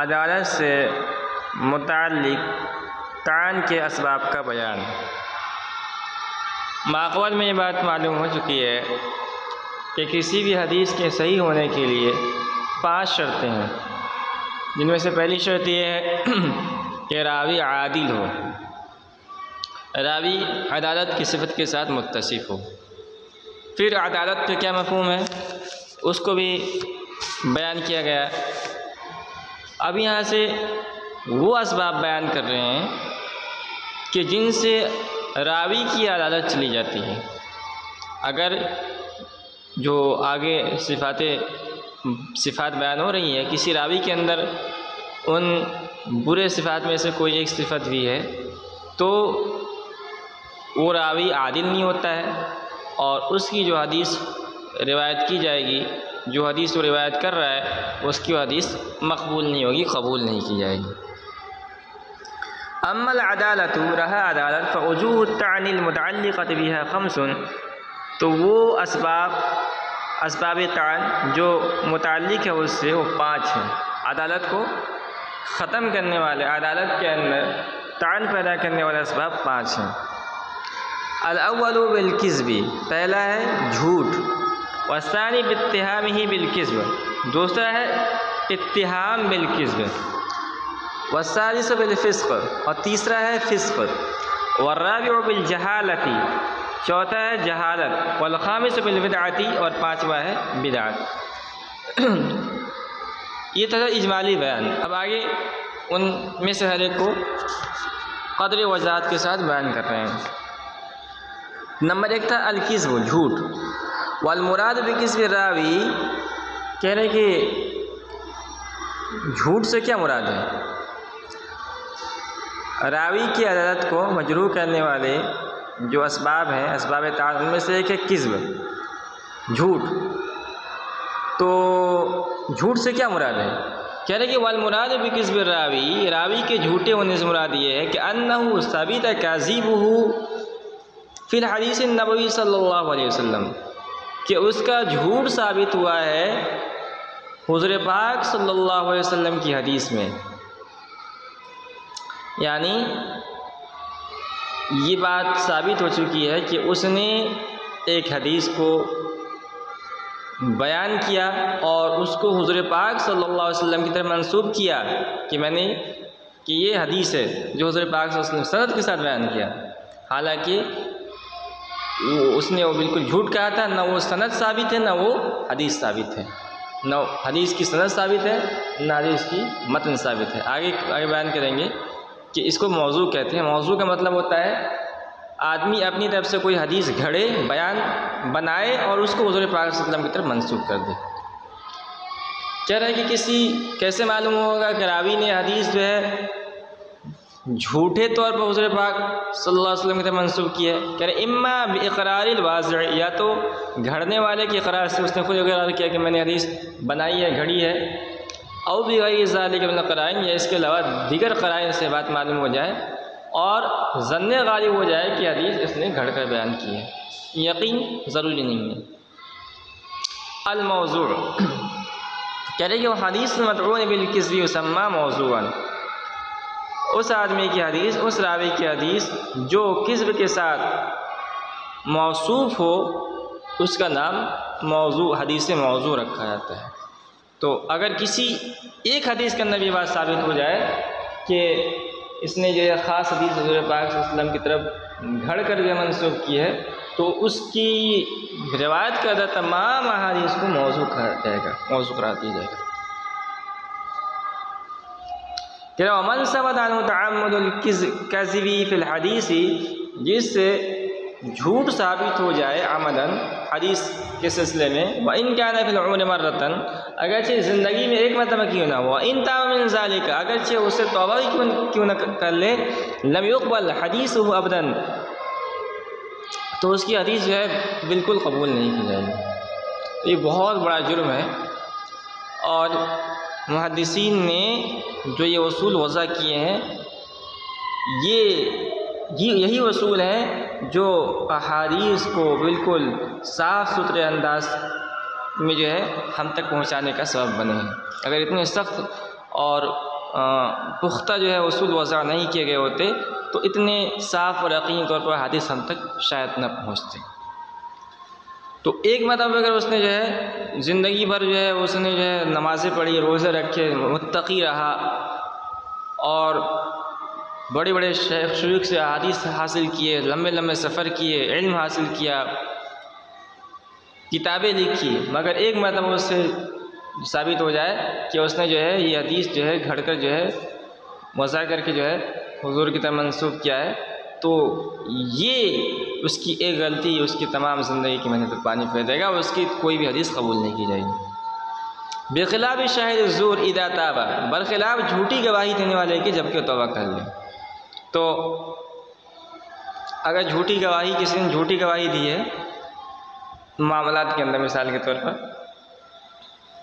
अदालत से मुताल्लिक़ तान के असबाब का बयान। माक़बल में ये बात मालूम हो चुकी है कि किसी भी हदीस के सही होने के लिए 5 शर्तें हैं, जिनमें से पहली शर्त ये है कि रावी आदिल हो, रावी अदालत की सिफ़त के साथ मुत्तसिफ़ हो। फिर अदालत का क्या मफ़हूम है उसको भी बयान किया गया। अब यहाँ से वो असबाब बयान कर रहे हैं कि जिनसे रावी की अदालत चली जाती है। अगर जो आगे सिफ़ात बयान हो रही है, किसी रावी के अंदर उन बुरे सिफ़ात में से कोई एक सिफ़त भी है तो वो रावी आदिल नहीं होता है और उसकी जो हदीस रिवायत की जाएगी, जो हदीस वो रिवायत कर रहा है उसकी हदीस मकबूल नहीं होगी, कबूल नहीं की जाएगी। अम्मल अदालत, रहा अदालत, फ़वजूह अत-ता'न अल-मुतअल्लिक़त बिहा ख़म्सुन, तो वो असबाब तान जो मुतअल्लिक़ है उससे वो 5 हैं। अदालत को ख़त्म करने वाले, अदालत के अंदर तान पैदा करने वाले असबाब 5 हैं। अल-अव्वलु बिल-किज़्ब, पहला है झूठ, वस्सानी बित्तिहामिही बिल-किज़्ब, दूसरा है इत्तिहाम बिल-किज़्ब, वस्सालिसु बिल-फ़िस्क़, और तीसरा है फ़िस्क़, वर्राबिउ बिल-जहालति, चौथा है जहालत, वल-ख़ामिसु बिल-बिदअति, और 5वां है बिदअत। ये था इजमाली बयान। अब आगे उनमें से हर एक को क़द्र वज़ाहत के साथ बयान कर रहे हैं। नंबर 1 था अल-किज़्ब, झूठ। वल मुराद बिकिज़्ब रावी, कह रहे कि झूठ से क्या मुराद है? रावी की अदालत को मजरूह करने वाले जो असबाब हैं, असबाब तान, उनमें से एक है किज़्ब, झूठ। तो झूठ से क्या मुराद है? कह रहे कि वल मुराद बिकिज़्ब रावी, रावी के झूठे होने से मुराद ये है कि अन्नहु सबित काज़िबुहु फिल हदीस नबवी सल्लल्लाहु अलैहि वसल्लम, कि उसका झूठ साबित हुआ है हुज़ूर पाक सल्लल्लाहु अलैहि वसल्लम की हदीस में। यानी ये बात साबित हो चुकी है कि उसने एक हदीस को बयान किया और उसको हुज़ूर पाक सल्लल्लाहु अलैहि वसल्लम की तरफ मंसूब किया कि ये हदीस है जो हुज़ूर पाक सल्लल्लाहु अलैहि वसल्लम सनद के साथ बयान किया। हालांकि उसने वो बिल्कुल झूठ कहा था, ना वो सनद साबित है, ना वो हदीस साबित है, ना हदीस की सनद साबित है, ना हदीस की मतन साबित है। आगे बयान करेंगे कि इसको मौजू कहते हैं। मौजू का मतलब होता है आदमी अपनी तरफ से कोई हदीस घड़े, बयान बनाए और उसको हुज़ूर पाक सल्लल्लाहु अलैहि वसल्लम की तरफ मंसूब कर दे। कह रहे हैं कि कैसे मालूम होगा कि रावी ने हदीस जो है झूठे तौर पर हुज़ूर पाक सल्लल्लाहु अलैहि वसल्लम की तरफ मंसूब की है? कह रहे इम्मा बिइक़रारिल वाज़ि, या तो घड़ने वाले के इक़रार से उसने खुद इक़रार किया कि मैंने हदीस बनाई है, घड़ी है, औ बिग़ैरि ज़ालिका मिनल क़राइन, या इसके अलावा दीगर क़राइन से बात मालूम हो जाए और ज़न्ने गालिब हो जाए कि हदीस इसने घड़ कर बयान की है। यकीन ज़रूरी नहीं है। अल-मौज़ू, कह रहे कि वो हदीस मदऊन बिल-किज़्ब युसम्मा मौज़ूअन, उस आदमी की हदीस, उस रावी की हदीस जो किज़्ब के साथ मौसूफ़ हो उसका नाम मौज़ू, हदीस मौज़ू रखा जाता है। तो अगर किसी एक हदीस के अंदर ये बात साबित हो जाए कि इसने जो है ख़ास हदीस हुज़ूर पाक सल्लल्लाहु अलैहि वसल्लम की तरफ घड़ कर जो मंसूब की है, तो उसकी रिवायत करदा तमाम अहादीस को मौज़ू कहा जाएगा, मौज़ू करार दिया जाएगा। वमन सबत अन्हु तअम्मुदुल कज़्बी फिल हदीसी, जिससे झूठ साबित हो जाए अमदन हदीस के सिलसिले में, व इन कान फिल उम्र मर्रतन, अगरचे ज़िंदगी में एक मरतबा क्यों ना हो, इन ताब मिन ज़ालिका, अगरचे उससे तौबा क्यों न कर ले, लम युक़बल हदीसुहु अबदन, तो उसकी हदीस जो है बिल्कुल कबूल नहीं की जाएगी। ये बहुत बड़ा जुर्म है। और मुहद्दिसीन ने जो ये उसूल वज़ा किए हैं, यही उसूल हैं जो अहादीस को बिल्कुल साफ़ सुथरे अंदाज में जो है हम तक पहुंचाने का सबब बने हैं। अगर इतने सख्त और पुख्ता जो है उसूल वज़ा नहीं किए गए होते तो इतने साफ़ और यकीनी तौर पर हदीस हम तक शायद न पहुंचते। तो एक मतलब अगर उसने जो है ज़िंदगी भर जो है उसने जो है नमाज़ें पढ़ी, रोज़े रखे, मुत्तकी रहा और बड़े बड़े शेख शुरूक से हदीस हासिल किए, लंबे लंबे सफ़र किए, इल्म हासिल किया, किताबें लिखी, मगर एक मतलब उससे साबित हो जाए कि उसने जो है ये हदीस जो है घड़कर जो है वज़ा करके जो है हुज़ूर की तरफ मंसूब किया है, तो ये उसकी एक गलती उसकी तमाम ज़िंदगी की मेहनत पर पानी फेर देगा और उसकी कोई भी हदीस कबूल नहीं की जाएगी। बेखिलाफ़ शाहिद ज़ूर इदा ताबा, बरखिलाफ़ झूठी गवाही देने वाले की जबकि तौबा कर ले। तो अगर झूठी गवाही, किसी ने झूठी गवाही दी है मामलात के अंदर, मिसाल के तौर पर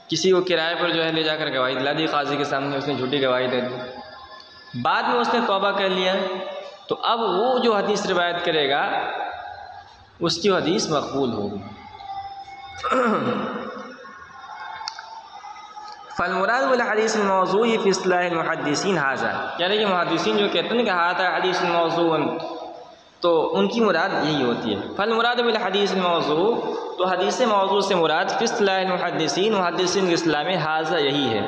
किसी को किराए पर जो है ले जाकर गवाही दिला दी काजी के सामने, उसने झूठी गवाही दे दी, बाद में उसने तौबा कर लिया, तो अब वो जो हदीस रिवायत करेगा उसकी हदीस मकबूल होगी। फ़लमुराद बिल हदीस मौज़ूई फ़ी इस्तिलाह मुहद्दिसीन हाज़ा, यानी कि मुहद्दिसीन जो कहते हैं कि हाज़ा हदीस मौज़ूअन, तो उनकी मुराद यही होती है। फ़लमुराद बिल हदीस मौज़ू, तो हदीस मौज़ू से मुराद फ़ी इस्तिलाह मुहद्दिसीन, मुहद्दिसीन के इस्तिलाह में हाज़ा यही है।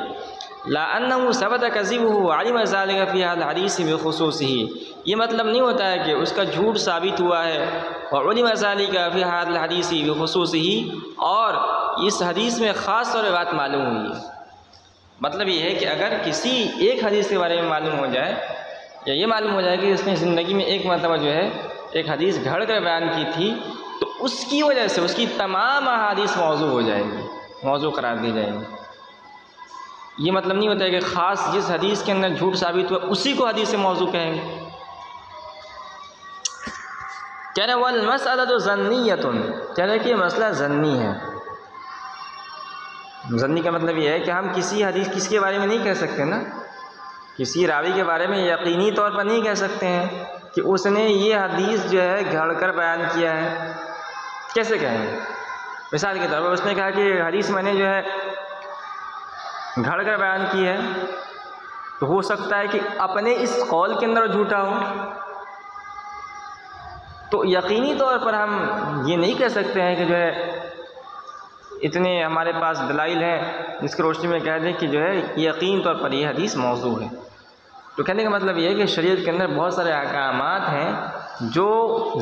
ला अन्नहु सबत कज़िबुहु अलिम ज़ालिका फ़ी हाज़िल हदीस बिख़ुसूसिही, ये मतलब नहीं होता है कि उसका झूठ साबित हुआ है और उलिम ज़ालिका फ़ी हाज़िल हदीस बिख़ुसूसिही, और इस हदीस में ख़ास तौर पर बात मालूम हुई है। मतलब ये है कि अगर किसी एक हदीस के बारे में मालूम हो जाए या ये मालूम हो जाए कि उसने ज़िंदगी में एक मरतबा जो है एक हदीस घड़ कर बयान की थी, तो उसकी वजह से उसकी तमाम अहादीस मौजू हो जाएगी, मौजू करार दी जाएगी। ये मतलब नहीं होता है कि ख़ास जिस हदीस के अंदर झूठ साबित हुआ उसी को हदीस मौजू कहेंगे। कह रहे वल मसअला तो ज़न्नियतुन, कह रहे कि ये मसला ज़न्नी है। ज़न्नी का मतलब ये है कि हम किसी हदीस किसके बारे में नहीं कह सकते ना, किसी रावी के बारे में यकीनी तौर पर नहीं कह सकते हैं कि उसने ये हदीस जो है घड़कर बयान किया है। कैसे कहेंगे? मिसाल के तौर पर उसने कहा कि हदीस मैंने जो है घड़कर बयान की है, तो हो सकता है कि अपने इस कौल के अंदर झूठा हो, तो यकीनी तौर पर हम ये नहीं कह सकते हैं कि जो है इतने हमारे पास दलाइल हैं जिसकी रोशनी में कह दें कि जो है यकीन तौर पर ये हदीस मौजू है। तो कहने का मतलब ये है कि शरीयत के अंदर बहुत सारे अहकामात हैं जो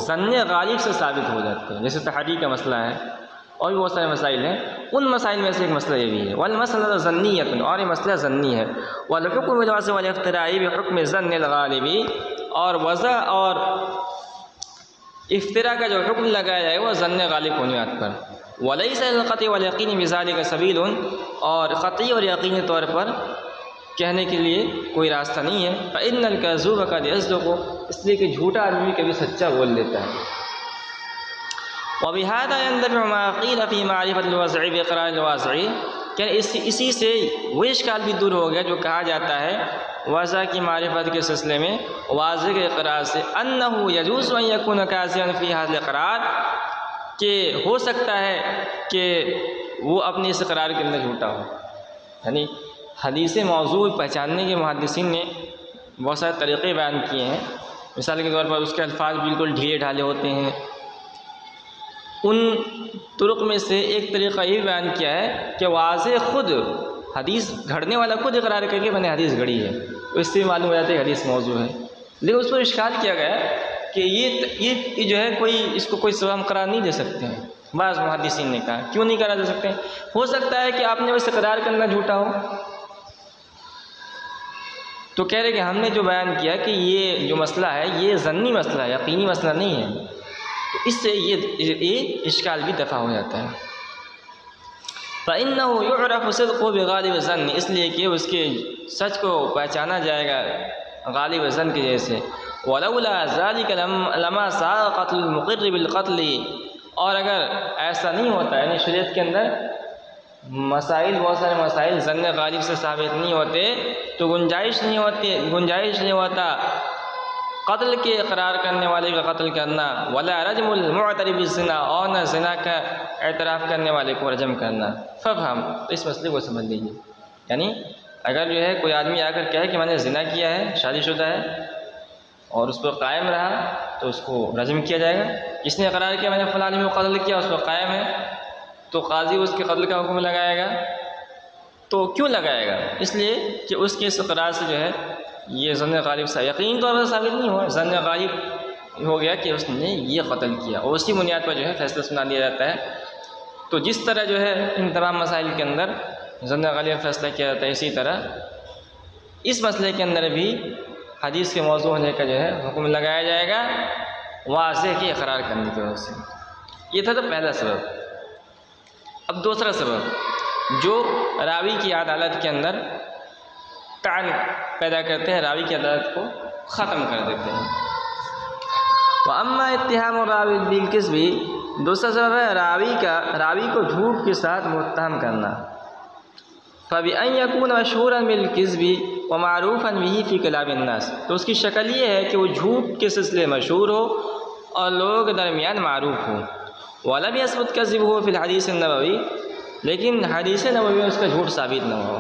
ज़न्ने गालिब से साबित हो जाते हैं, जैसे तहरीक का मसला है और भी बहुत सारे मसाइल हैं। उन मसाइल में से एक मसला ये भी है वल मसला ज़न्नियतुन, और ये मसला ज़न्नी है। वल हुक्म बिल वज़अ वल इफ्तिराई बिहुक्म ज़न्निल गालिबी, और वज़अ और इफ्तिरा का जो हुक्म लगाया जाए वह ज़न्ने गालिब होने पर। वलैसा अल क़त्ई वल यक़ीनी बिज़ालिका सबीलुन, और क़त्ई और यक़ीनी तौर पर कहने के लिए कोई रास्ता नहीं है। फ़इन्नल कज़्ज़ूब क़द यस्दुक़ु, इसलिए कि झूठा आदमी कभी सच्चा बोल देता है। वबिहाज़ा यंदफ़िउ मा क़ील फ़ी मारिफ़तिल वज़ई बिइक़रारिल वाज़ई, क्या इसी से वो इश्काल भी दूर हो गया जो कहा जाता है वज़ा की मारिफत के सिलसिले में वाज़े के इक़रार से, अन्नहु यजूज़ु अन यकून काज़िबन फ़ी हाज़िल इक़रार, कि हो सकता है कि वो अपने इस इक़रार के अंदर झूठा हो। यानी हदीस मौज़ू पहचानने के मुहद्दिसीन ने बहुत सारे तरीक़े बयान किए हैं। मिसाल के तौर पर उसके अल्फाज बिल्कुल ढीले ढाले होते हैं। उन तुरुक़ में से एक तरीक़ा ये बयान किया है कि वाज़े ख़ुद हदीस घड़ने वाला खुद इक़रार करके मैंने हदीस घड़ी है, तो इससे मालूम हो जाता है हदीस मौजू है। लेकिन उस पर इश्काल किया गया कि ये जो है कोई इसको कोई सबब हम करार नहीं दे सकते हैं। बाज़ मुहद्दिसीन ने कहा क्यों नहीं करार दे सकते हैं? हो सकता है कि आपने बस इक़रार करना झूठा हो, तो कह रहे कि हमने जो बयान किया कि ये जो मसला है ये ज़न्नी मसला है, यकीनी मसला नहीं है, तो इससे ये इश्काल भी दफ़ा हो जाता है। फ़इन्नहु युअरफ़ु सिद्क़ुहु बिग़ालिबि ज़न्नि, इसलिए कि उसके सच को पहचाना जाएगा गालिब ज़न के जैसे। वलौला ज़ालिका लमा सारा क़त्ल मुक़र्र बिल क़त्ल, और अगर ऐसा नहीं होता यानी शरीयत के अंदर मसाइल, बहुत सारे मसाइल ज़न्न गालिब से साबित नहीं होते तो गुंजाइश नहीं होता कत्ल के इकरार करने वाले का कत्ल करना, वला रजमुल मुअतरिफ बिज़िना, और न ज़िना का एतराफ़ करने वाले को रजम करना। फ़हम, तो इस मसले को समझ लीजिए। यानी अगर जो है कोई आदमी आकर कहे कि मैंने ज़िना किया है, शादीशुदा है, और उस पर कायम रहा तो उसको रजम किया जाएगा। जिसने इकरार किया मैंने फ़लाँ आदमी को कत्ल किया, उस पर कायम है, तो काजी उसके कत्ल का हुक्म लगाएगा। तो क्यों लगाएगा? इसलिए कि उसके इस इकरार से जो है ये ज़न्न गालिब सा यकीन तौर पर साबित नहीं हुआ, ज़न्न गालिब हो गया कि उसने ये कत्ल किया, और उसी बुनियाद पर जो है फैसला सुना दिया जाता है। तो जिस तरह जो है इन तमाम मसाइल के अंदर ज़न्न गालिब फैसला किया जाता है, इसी तरह इस मसले के अंदर भी हदीस के मौजू होने का जो है हुक्म लगाया जाएगा वाज़ेह के इकरार करने की वजह से। ये था तो पहला सबब। अब दूसरा सबब, जो रावी की अदालत के अंदर तान पैदा करते हैं, रावी की अदालत को ख़त्म कर देते हैं। व अम्मा इत्तिहाम रावी बिल किस्बी, दूसरा सबब है रावी को झूठ के साथ मुत्तहम करना। फ़बिअन यकून मशहूरन बिल किस्बी व मारूफ़न बिही फ़ी कलामिन नास, तो उसकी शक्ल ये है कि वो झूठ के सिलसिले मशहूर हो और लोगों के दरमियान मारूफ़ हो। वलम यसबुत कज़िब हो फ़िल हदीस नबवी, लेकिन हदीस नबवी में उसका झूठ साबित न हो।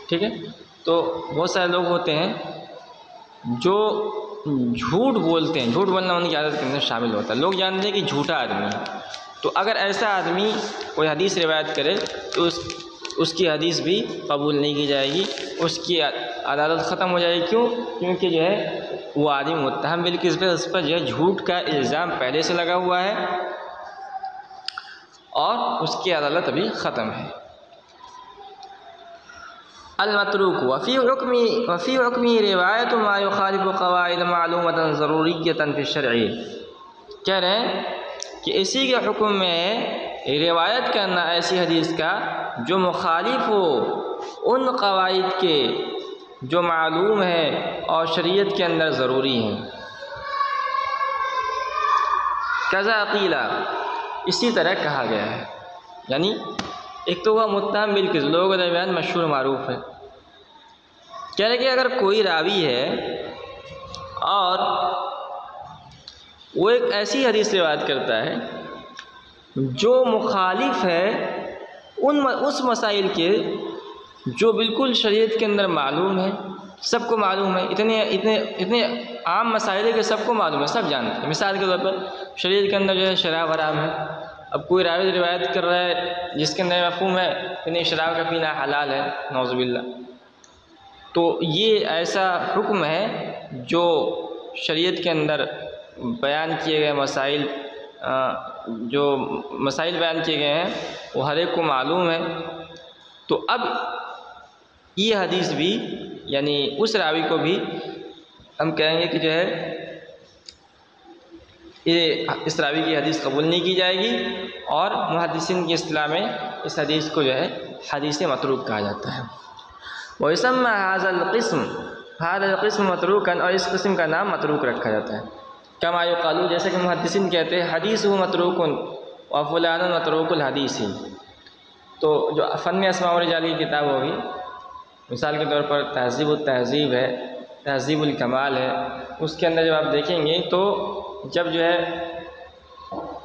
ठीक है, तो बहुत सारे लोग होते हैं जो झूठ बोलते हैं, झूठ बोलना उनकी आदत के अंदर शामिल होता है। लोग जानते हैं कि झूठा आदमी है, तो अगर ऐसा आदमी कोई हदीस रिवायत करे तो उसकी हदीस भी कबूल नहीं की जाएगी, उसकी अदालत ख़त्म हो जाएगी। क्यों? क्योंकि जो है वो आदमी मुत्तहम बिल्किज़्ब पे, उस पर जो है झूठ का इल्ज़ाम पहले से लगा हुआ है और उसकी अदालत अभी ख़त्म है। अल-मतरूक वफ़ी हुक्मी रिवायत मा युखालिफु क़वाइद मालूमतन ज़रूरियतन फ़ी शरई, कह रहे हैं कि इसी के हुक्म में रिवायत करना ऐसी हदीस का जो मुखालिफ हो उन क़वाइद के जो मालूम है और शरीयत के अंदर ज़रूरी हैं। कज़ा क़ीला, इसी तरह कहा गया है। यानी एक तो वह मुत्तहम बिल्किज़्ब, लोगों के दरमियान मशहूर मारूफ़ है। कह रहे कि अगर कोई रावी है और वो एक ऐसी हदीस रिवायत करता है जो मुखालिफ है उस मसाइल के जो बिल्कुल शरीयत के अंदर मालूम है, सबको मालूम है, इतने आम मसाइल है कि सबको मालूम है, सब जानते हैं। मिसाल के तौर पर शरीयत के अंदर जो है शराब हराम है, अब कोई रावी रिवायत कर रहा है जिसके अंदर मफ़हूम है कि नहीं शराब का पीना हलाल है, नौज़ुबिल्लाह, तो ये ऐसा हुक्म है जो शरीयत के अंदर बयान किए गए मसाइल, जो मसाइल बयान किए गए हैं वो हर एक को मालूम है। तो अब ये हदीस भी यानी उस रावी को भी हम कहेंगे कि जो है ये इस रावी की हदीस कबूल नहीं की जाएगी, और मुहद्दिसीन की इस्तिलाह में इस हदीस को जो है हदीस मतरूक कहा जाता है। वयसम्मा हाज़ल क़िस्म मतरूकन, और इस किस्म का नाम मतरूक रखा जाता है। कमा युक़ालू, जैसे कि मुहद्दिसीन कहते हैं हदीसुहु मतरूकुन व फ़ुलानुन मतरूकुल हदीस। तो जो फ़न अस्माउ रिजाल की किताब होगी, मिसाल के तौर पर तहज़ीबुत तहज़ीब है, तहज़ीबुल कमाल है, उसके अंदर जब आप देखेंगे तो जब जो है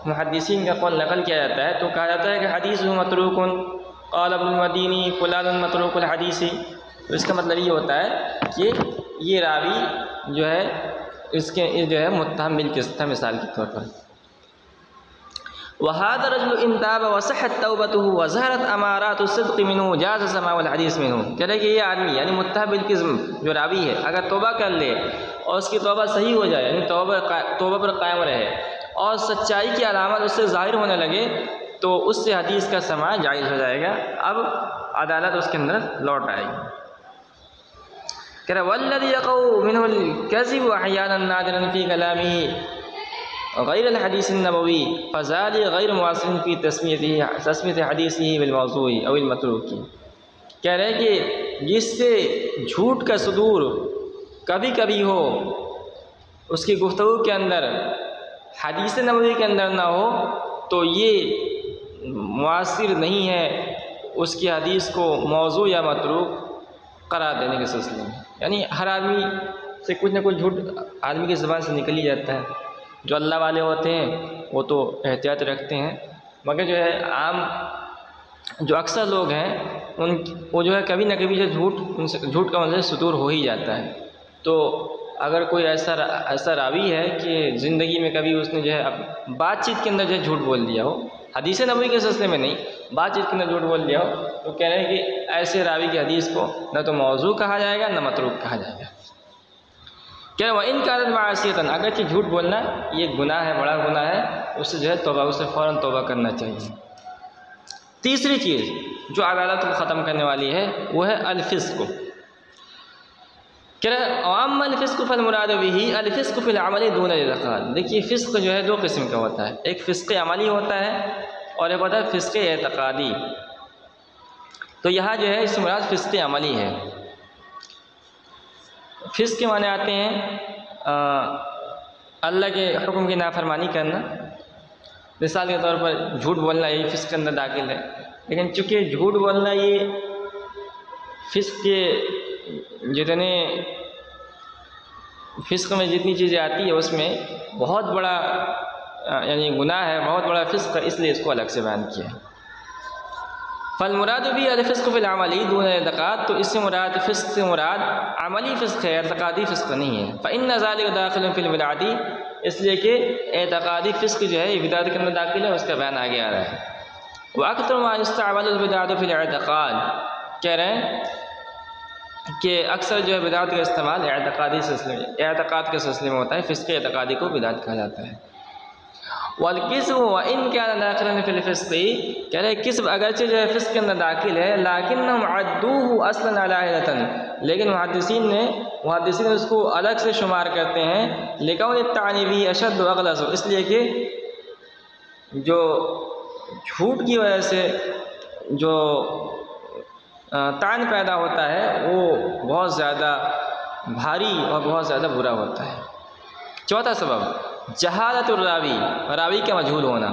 मुहद्दिसीन का कौल नकल किया जाता है तो कहा जाता है कि हदीसुहु मतरूकुन क़ाल इब्नुल मदीनी फ़ुलानुन मतरूकुल हदीस। तो इसका मतलब ये होता है कि ये रावी जो है इसके जो है मुत्तहम बिल्किज़्ब था, मिसाल के तौर पर। वहादा रजुल इंताब वसहत तौबतुहु वज़हरत अमारातु सिद्क़ मिन्हु जाज़ समाउल हदीस मिन्हु, कह रहे कि ये आदमी यानी मुत्तहम बिल्किज़्ब जो रावी है अगर तौबा कर ले और उसकी तौबा सही हो जाए, यानी तौबा पर कायम रहे और सच्चाई की अलामत उससे ज़ाहिर होने लगे, तो उससे हदीस का समाअ जायज़ हो जाएगा। अब अदालत उसके अंदर लौट आएगी। कह रहा वल्लज़ी यक़उ मिन्हुल कज़िब अहयानन नादिरन फ़ी कलामिही गैर अल हदीस नबवी फ़ज़ालिक गैर मुआसिरिन फ़ी तस्मियत हदीसिही बिल मौज़ूई अव अल मतरूकी। कह रहे कि जिससे झूठ का सुदूर कभी कभी हो उसकी गुफ्तगू के अंदर हदीस नबवी के अंदर ना हो तो ये मुआसिर नहीं है उसकी हदीस को मौजू या मतरूक करार देने के सिलसिले में। यानी हर आदमी से कुछ ना कुछ झूठ आदमी की ज़बान से निकल ही जाता है। जो अल्लाह वाले होते हैं वो तो एहतियात रखते हैं, मगर जो है आम जो अक्सर लोग हैं उन वो जो है कभी ना कभी जो झूठ का मतलब सुदूर हो ही जाता है। तो अगर कोई ऐसा रावी है कि ज़िंदगी में कभी उसने जो है बातचीत के अंदर जो है झूठ बोल दिया हो, हदीस नबवी के सिलसिले में नहीं, बातचीत के अंदर झूठ बोल दिया हो, तो कह रहे हैं कि ऐसे रावी की हदीस को न तो मौजू कहा जाएगा न मतरूक कहा जाएगा। कह रहे इन कारण मासियतन, अगरचे झूठ बोलना ये गुनाह है, बड़ा गुनाह है, उससे जो है तौबा, उससे फ़ौरन तौबा करना चाहिए। तीसरी चीज़ जो अदालत को ख़त्म करने वाली है वो है अल-फिस्क। कह रहे अम्मा अल-फिस्क फ़ल-मुराद बिही अल-फिस्क फ़िल अमली दून अल-इतिक़ाद। देखिए फ़िस्क जो है दो किस्म का होता है, एक फ़िस्क अमली होता है और एक होता है फ़िस्क एतक़ादी। तो यहाँ जो है इस मुराद फ़िस्क अमली है। फ़िस्क के माने आते हैं अल्लाह के हुक्म की नाफरमानी करना, मिसाल के तौर पर झूठ बोलना, ये फ़िस्क के अंदर दाखिल है। लेकिन चूँकि झूठ बोलना ये फ़िस्क के जितने फ़िस्क में जितनी चीज़ें आती है उसमें बहुत बड़ा यानी गुनाह है, बहुत बड़ा फ़िस्क है, इसलिए इसको अलग से बयान किया है। फल मुराद भी अल-फिस्क फ़िल अमली दून अल-इतिक़ाद, तो इससे मुराद फ़िस्क से मुराद अमली फ़िस्क है, एतक़ादी फ़िस्क नहीं है। फ़इन्न ज़ालिका दाखिलुन फ़िल बिदअती, इसलिए कि एतक़ादी फ़िस्क जो है ये बिदअत के अंदर दाखिल है, उसका बयान आगे आ रहा है। व अक्सर मा युस्तअमलुल बिदअतु फ़िल एतक़ाद, कह रहे हैं कि अक्सर जो है बिदअत का इस्तेमाल एतक़ादी सिलसिले में, एतक़ाद के सिलसिले में होता है। फ़िस्क एतक़ादी को बिदअत कहा जाता है। वल-किस्ब व इन कान दाखिलन फ़िल फ़िस्क़, कह रहे किस्ब अगरचे जो है फ़िस्क़ के अंदर दाखिल है, लाकिन्नहुम अद्दूहु अस्लन अलाहिदतन, लेकिन मुहद्दिसीन उसको अलग से शुमार करते हैं। लिकौनि तानी बिही अशद्द व अग़लज़, इसलिए कि जो झूठ की वजह से जो तान पैदा होता है वो बहुत ज़्यादा भारी और बहुत ज़्यादा बुरा होता है। चौथा सबब जहालतुर रावी, रावी का मजहूल होना।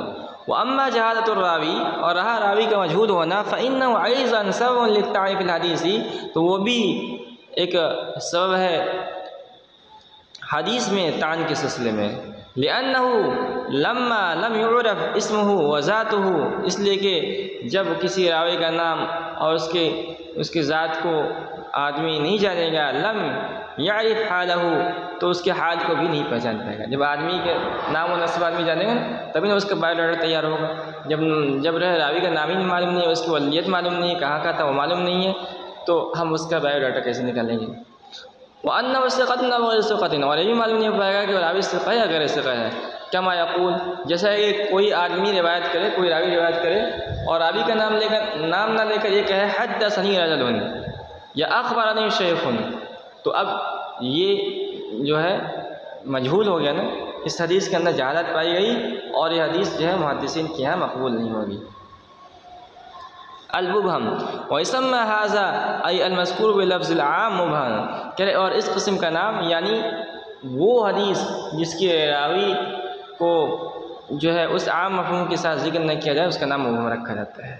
व अम्मा जहालतुर रावी, और रहा रावी का मजहूल होना, फ़इन्नहु अयज़न सबबुन लित्तानि फ़िल हदीसी, तो वो भी एक सबब है हदीस में तान के सिलसिले में। लिअन्नहु लम्मा लम युरफ़ इस्मुहु व ज़ातुहु, इसलिए कि जब किसी रावी का नाम और उसकी ज़ात को आदमी नहीं जानेगा, लम यारिफ़ हालहु, तो उसके हाल को भी नहीं पहचान पाएगा। जब आदमी के नाम और नस्ब आदमी जानेगा तभी ना उसका बायोडाटा तैयार होगा। जब रावी का नाम ही मालूम नहीं है, उसकी वलियत मालूम नहीं है, कहाँ का था वो मालूम नहीं है, तो हम उसका बायोडाटा कैसे निकालेंगे। वह अन्ना वसिक़तन व गैर सिक़तिन, और ये भी मालूम नहीं हो पाएगा कि रावी सिक़ा या गैर सिक़ा है। कमा यक़ूल, जैसा कि कोई आदमी रिवायत करे, कोई रावी रिवायत करे और रावी का नाम ना लेकर ये कहे हद्दसनी रजुलन या अख़बरनी शैख़ुन, तो अब ये जो है मजहूल हो गया ना, इस हदीस के अंदर जहालत पाई गई और ये हदीस जो है मुहद्दिसीन के यहाँ मक़बूल नहीं होगी। अल-मुबहम व इसम्मा हाज़ा अय अल-मज़कूर बिलफ़्ज़िल आम मुबहम, कह रहे और इस किस्म का नाम यानी वो हदीस जिसके रावी को जो है उस आम मफ़हूम के साथ जिक्र न किया जाए, उसका नाम मुबहम रखा जाता है।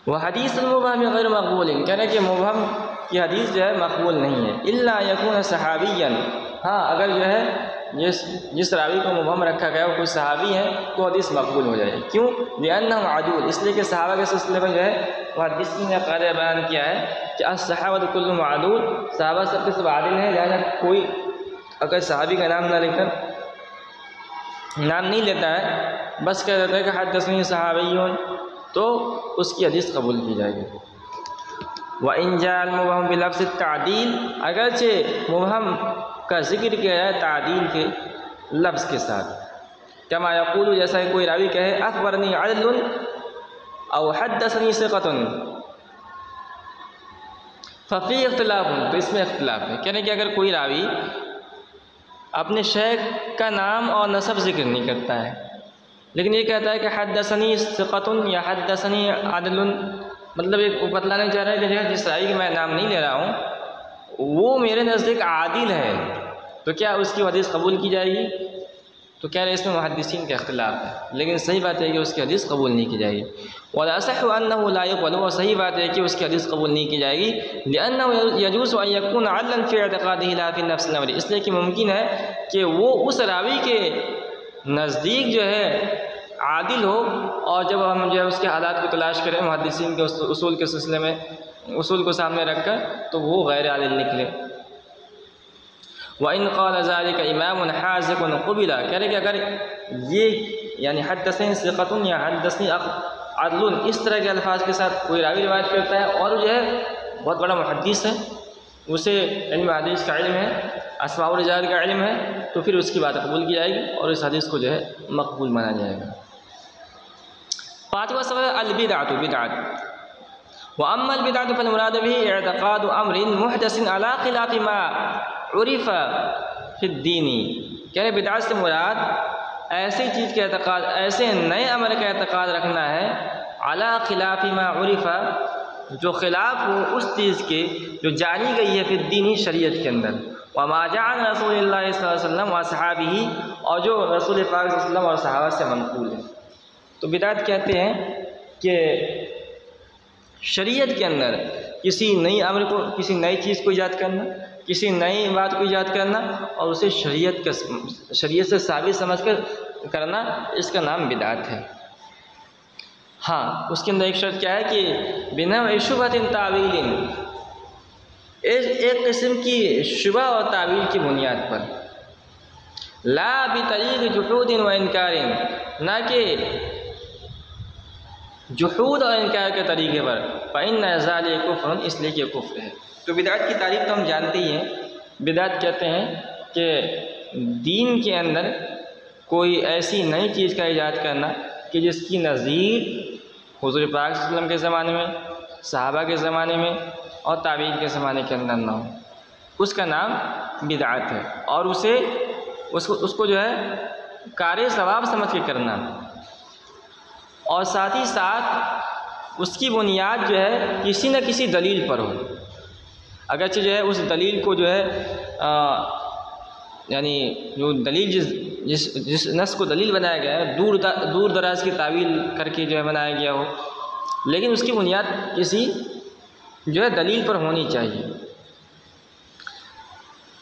वह हदीस मुबहम गैर मक़बूल, कह रहे कि मुबहम की हदीस जो है मक़बूल नहीं है। इल्ला यकून सहाबियन, हाँ अगर जो है जिस रावी को मुबहम रखा गया वो कोई सहाबी है तो हदीस मक़बूल हो जाए। क्यों? लिअन्नहुम अदूल, इसलिए कि सहाबा के सिलसिले में जो है मुहद्दिस ने क़ायदा बयान किया है कि अस्सहाबतु कुल्लुहुम अदूल, सहाबा सबके सब आदिल हैं। लिहाजा कोई अगर सहाबी का नाम नाम नहीं लेता है, बस कह देता है कि हद्दसनी सहाबियुन, तो उसकी हदीस कबूल की जाएगी। व इन जाअल मुबहम बिलफ़्ज़ि तादील, अगरचे मुबहम का जिक्र किया जाए तादील के लफ्ज़ के साथ। कमा यक़ूलु, जैसा कि कोई रावी कहे अख़बरनी अदलुन औ हद्दसनी सिक़तुन फ़फ़ी इख्तिलाफ़ुन, तो इसमें इख्तिलाफ़ है। कहने कि अगर कोई रावी अपने शेख का नाम और नसब जिक्र नहीं करता है, लेकिन ये कहता है कि हद्दसनी सिक़तुन या हद्दसनी अदलुन, मतलब एक बतलाना चाह रहा है कि जिस रावी का मैं नाम नहीं ले रहा हूँ वो मेरे नज़दीक आदिल है, तो क्या उसकी हदीस कबूल की जाएगी? तो कह रहे इसमें मुहद्दिसीन का इख्तिलाफ है, लेकिन सही बात है कि उसकी हदीस कबूल नहीं की जाएगी। वल असहु अन्नहु ला युक़बल, और सही बात है कि उसकी हदीस कबूल नहीं की जाएगी। लिअन्नहु यजूज़ु अन यकून अदलन फ़ी इअतिक़ादिही ला फ़ी नफ़्सिल अमरी, इसलिए कि मुमकिन है कि वो उस रावी के नज़दीक जो है आदिल हो, और जब हम जो है उसके हालात को तलाश करें मुहद्दिसीन के उसूल के सिलसिले में, उसूल को सामने रखकर, तो वो गैर आदिल निकले। व इन क़ाल ज़ालिका इमामुन हाज़िक़ुन क़ुबिला, कह रहे कि अगर ये यानी हद्दसनी सिक़तुन या हद्दसनी अदलुन इस तरह के अल्फाज के साथ कोई रावी रिवायत करता है और जो है बहुत बड़ा मुहद्दिस है, उसे इल्म हदीस का इल्म है, अस्मा व रिजाल का इल्म है, तो फिर उसकी बात कबूल की जाएगी और इस हदीस को जो है मकबूल माना जाएगा। पाँचवा सबब अल-बिदअतु, बिदअत। व अम्मा अल-बिदअतु फल मुराद बिही इअतिक़ादु अम्रिन मुहदसिन अला ख़िलाफ़ि मा उरिफ़ा फ़िद्दीनी, कह रहे बिदअत से मुराद ऐसी चीज़ का एतक़ाद, ऐसे नए अमल का एतक़ाद रखना है, अला ख़िलाफ़ि मा उरिफ़ा, जो ख़िलाफ़ हो उस चीज़ के जो जानी गई है फ़िद्दीनी, शरीयत के अंदर। व मा जअल रसूलुल्लाह सल्लल्लाहु अलैहि वसल्लम व अस्हाबिही, और जो रसूल पाक सल्लल्लाहु अलैहि वसल्लम और सहाबा से मनक़ूल है। तो बिदअत कहते हैं कि शरीयत के अंदर किसी नई अमर को, किसी नई चीज़ को ईजाद करना, किसी नई बात को ईजाद करना और उसे शरीयत से साबित समझकर करना, इसका नाम बिदअत है। हाँ, उसके अंदर एक शर्त क्या है कि बिना शुबहतिन तावीलिन, एक किस्म की शुबह और तावील की बुनियाद पर, ला बितरीक़ जुहूदिन व इनकारिन, ना कि जुहूद और इनकार के तरीके पर, फ़इन्न ज़ालिका कुफ़्रुन, इसलिए कि कुफ्र है। तो बिदअत की तारीफ़ तो हम जानते ही हैं। बिदअत कहते हैं कि दीन के अंदर कोई ऐसी नई चीज़ का ईजाद करना कि जिसकी नज़ीर हुज़ूर पाक सल्लल्लाहु अलैहि वसल्लम के ज़माने में, सहाबा के ज़माने में और ताबीन के ज़माने के अंदर ना हो, उसका नाम बिदअत है। और उसको जो है कार सवाब समझ के करना, और साथ ही साथ उसकी बुनियाद जो है किसी न किसी दलील पर हो। अगरचे जो है उस दलील को जो है यानी जो दलील जिस नस को दलील बनाया गया है दूर दराज की तावील करके जो है बनाया गया हो, लेकिन उसकी बुनियाद किसी जो है दलील पर होनी चाहिए।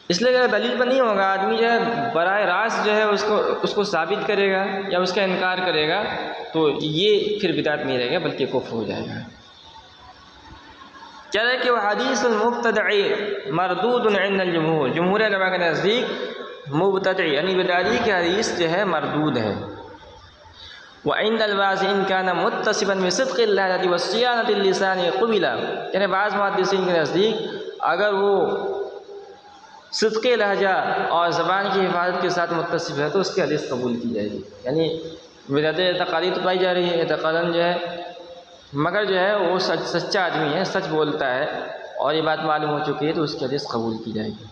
इसलिए अगर दलील पर नहीं होगा, आदमी जो है बराह रास्त जो है उसको साबित करेगा या उसका इनकार करेगा, तो ये फिर बिदअत नहीं रहेगा बल्कि कुफ्र हो जाएगा। कह रहे कि वह हदीसुल मुब्तदई मरदूदुन इंदल जमहूर, जमहूर उलमा के नज़दीक मुब्तदई यानी बिदअती की हदीस जो है मरदूद है। व इंदल बाज़ इन कान मुत्तसिबन बिसिद्क़िल लहजति व सियानतिल लिसानी क़ुबिला, यानी बाज़ मुहद्दिसीन के नज़दीक अगर वो सिद्क़े लहजा और ज़बान की हिफाजत के साथ मुत्तसिब है तो उसकी हदीस कबूल की जाएगी। यानी बिदअत एतक़ादी तो पाई जा रही है, एतक़ादन जो है, मगर जो है वो सच्चा आदमी है, सच बोलता है और ये बात मालूम हो चुकी है तो उसकी हदीस कबूल की जाएगी।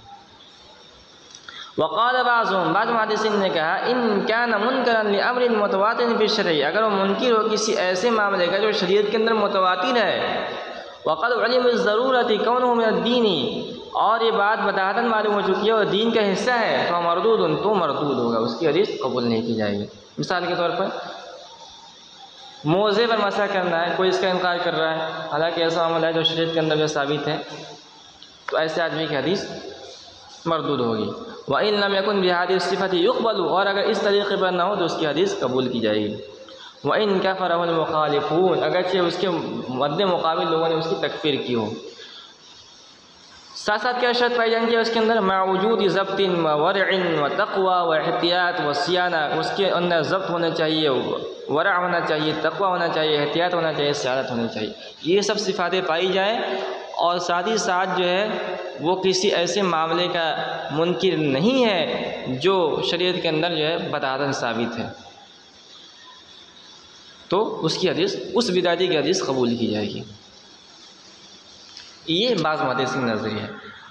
वक़ाल बाज़ुहुम, बाद मुहद्दिसीन ने कहा, इन कान मुनकरन लिअम्रिन मुतवातिरिन फ़ी शरई, अगर वो मुनकिर हो किसी ऐसे मामले का जो शरीयत के अंदर मुतवातिर है, वक़द उलिम ज़रूरत कौनुहु मिन अद्दीनी, और ये बात बतातन मालूम हो चुकी है और दीन का हिस्सा है, तो मरदूदुन, तो मरदूद होगा, उसकी हदीस कबूल नहीं की जाएगी। मिसाल के तौर पर मौज़े पर मसा करना है, कोई इसका इनकार कर रहा है, हालांकि ऐसा मामला है जो शरीयत के अंदर जो साबित है, तो ऐसे आदमी की हदीस मरदूद होगी। व इन लम यकुन बिहादिस सिफ़ति युक़बलु, और अगर इस तरीक़े पर ना हो तो उसकी हदीस कबूल की जाएगी। व इन कफ़रहुल मुख़ालिफ़ून, अगरचे उसके मद्दे मुक़ाबिल लोगों ने उसकी तकफ़ीर की हो। साथ साथ क्या शर्त पाई जाएंगी उसके अंदर, मावजूद ज़ब्तिन व वरइन व तक़वा व एहतियात व सियाना, उसके अंदर ज़ब्त होना चाहिए, वरा होना चाहिए, तक़वा होना चाहिए, एहतियात होना चाहिए, सियानत होनी चाहिए। ये सब सिफ़ातें पाई जाएँ और साथ ही साथ जो है वो किसी ऐसे मामले का मुनकिर नहीं है जो शरीयत के अंदर जो है बतातन साबित है, तो उसकी हदीस, उस बिदअती की हदीस कबूल की जाएगी। ये बाज़ मुहद्दिसीन नज़रिया है।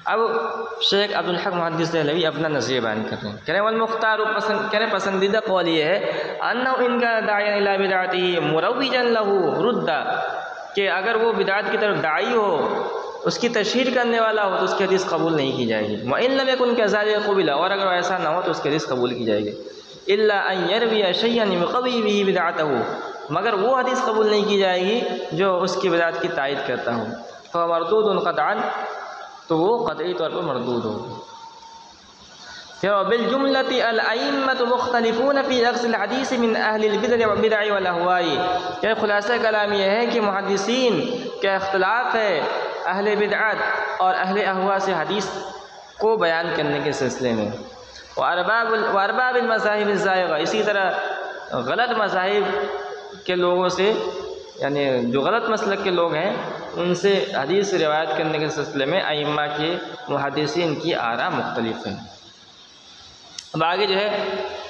अब शेख अब्दुल हक मुहद्दिस देहलवी अपना नज़रिया बयान कर रहे हैं। कह रहे वल मुख्तार, कह रहे पसंदीदा कौल ये है, अन्नहु इनका दायन इला बिदअतिही मुरव्विजन लहू रुद्दा, कि अगर वो बिदअत की तरफ दाई हो उसकी तशहीर करने वाला हो तो उसकी हदीस कबूल नहीं की जाएगी। वइन लम यकुन कज़ालिका क़ुबिला, और अगर ऐसा ना हो तो उसकी हदीस कबूल की जाएगी। इल्ला अन यरविया शय्यन युक़वी बिही बिदअतहु, मगर वो हदीस कबूल नहीं की जाएगी जो उसकी बिदअत की तायद करता हो। फ़मरदूदुन क़तअन, तो वो क़तई तौर पर मरदूद हो। फिर बिल जुमलति अल अइम्मतु मुख्तलिफून फ़ी अक्सिल हदीस मिन अहलिल बिदअ वल अहवाई। क्या खुलासा कलाम यह है कि मुहद्दिसीन का इख्तिलाफ है अहले बिदअत और अहले अहवा से हदीस को बयान करने के सिलसिले में। व अरबाबिल मज़ाहिब ज़ाइग़ा, इसी तरह गलत मज़ाहिब के लोगों से, यानी जो गलत मसलक के लोग हैं, उनसे हदीस रिवायत करने के सिलसिले में अइम्मा के मुहद्दिसीन की आरा मुख्तलिफ हैं। अब आगे जो है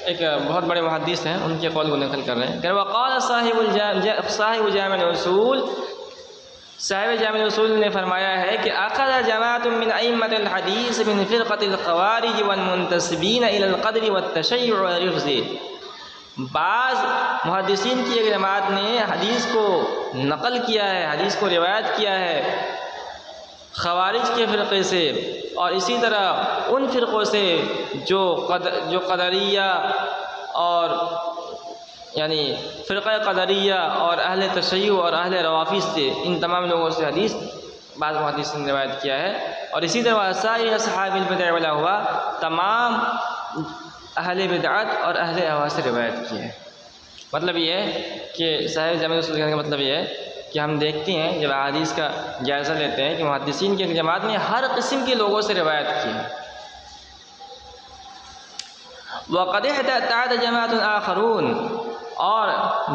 एक बहुत बड़े मुहद्दिस हैं, उनके कौल को नकल कर रहे हैं। वक़ाल साहिब जामिअल उसूल, साहिब जामिअल उसूल ने फरमाया है कि अख़ज़ जमाअतुम मिन अइम्मतिल हदीस मिन फ़िरक़तिल ख़वारिज वल मुंतसिबीन इलल क़द्र वत तशय्युअ व रिफ़्ज़। बाज़ मुहद्दिसीन की एक जमात ने हदीस को नकल किया है, हदीस को रिवायत किया है ख़वारिज के फ़िरक़े से, और इसी तरह उन फ़िरक़ों से जो क़दरिया और यानी फ़िरक़ा क़दरिया और अहले तशय्युअ और अहले रवाफ़िज़ से, इन तमाम लोगों से हदीस बाज़ मुहद्दिसीन ने रिवायत किया है। और इसी तरह साइर अस्हाबिल बिदअ वल अहवा, तमाम अहले बिदअत और अहले अहवा से रिवायत की है। मतलब ये है कि साहिब जामिअल उसूल कहने का मतलब ये है कि हम देखते हैं, जब हदीस का जायज़ा लेते हैं, कि मुहद्दिसीन की एक जमात ने हर किस्म के लोगों से रिवायत की है। वक़द इहतअत जमाअतुन आखरून, और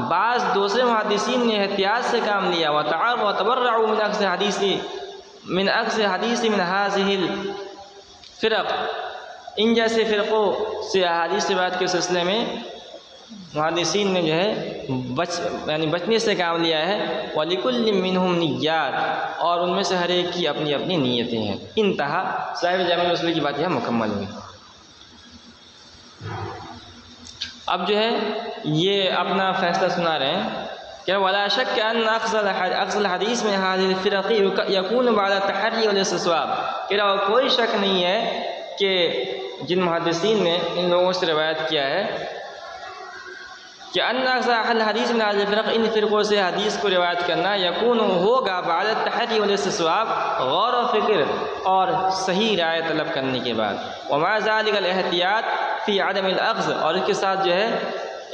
बाज़ दूसरे मुहद्दिसीन ने एहतियात से काम लिया। व तबर्रउ मिन अक्स हदीस मिन हाज़िहिल फ़िरक़, इन जैसे फ़िरक़ों से हदीस रिवायत के सिलसिले में मुहद्दिसीन ने जो है बचने से काम लिया है। वलिकुल्लि मिनहुम निय्यात, और उनमें से हर एक की अपनी अपनी नीयतें हैं। इंतहा, साहिब जामिअल उसूल की बात यह मुकम्मल हुई। अब जो है ये अपना फ़ैसला सुना रहे हैं कि वला शक अन अक्सल हदीस में हाज़िल फ़िरक़ यकून बअद तहर्री वल इस्तिस्वाब, कि कोई शक नहीं है कि जिन मुहद्दिसीन ने इन लोगों से रिवायत किया है कि अन हदीस में हाज़िल फ़िरक़, इन फ़िरक़ों से हदीस को रिवायत करना यकून होगा बअद तहर्री वल इस्तिस्वाब, गौर व फ़िक्र और सही राय तलब करने के बाद। व मा ज़ालिकल एहतियात फ़ी अदमिल अख़्ज़, और इसके साथ जो है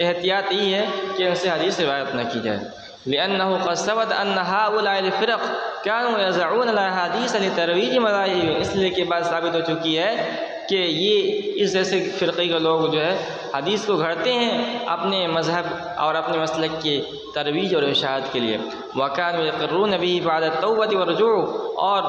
एहतियात यही है कि उनसे हदीस रिवायत न की जाए। लिअन्नहु क़द सबत अन्न हाउलाइल फ़िरक़ कानू यज़ऊन अल अहादीस लितरवीज मज़ाहिब, इसलिए के बाद साबित हो चुकी है कि ये इस जैसे फ़िरक़े के लोग जो है हदीस को घड़ते हैं अपने मज़हब और अपने मसलक के तरवीज और इशाअत के लिए। वकानू यक़र्रून बिही बअद तौबति व रुजू, और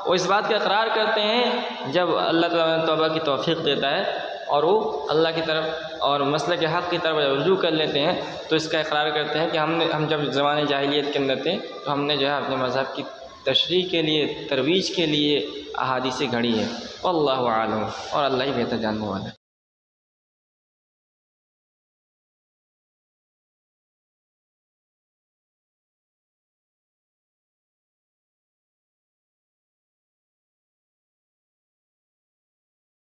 वो इस बात का इक़रार करते हैं जब अल्लाह ताला तौबा की तौफ़ीक़ देता है और वो अल्लाह की तरफ और मसलक के हक़ की तरफ रुजू कर लेते हैं, तो इसका इक़रार करते हैं कि हम जब ज़माने जाहिलियत के अंदर थे तो हमने जो है अपने मज़हब की तशरीह के लिए, तरवीज के लिए अहादीस घड़ी है। वल्लाहु आलम, और अल्लाह ही बेहतर जानने वाला है।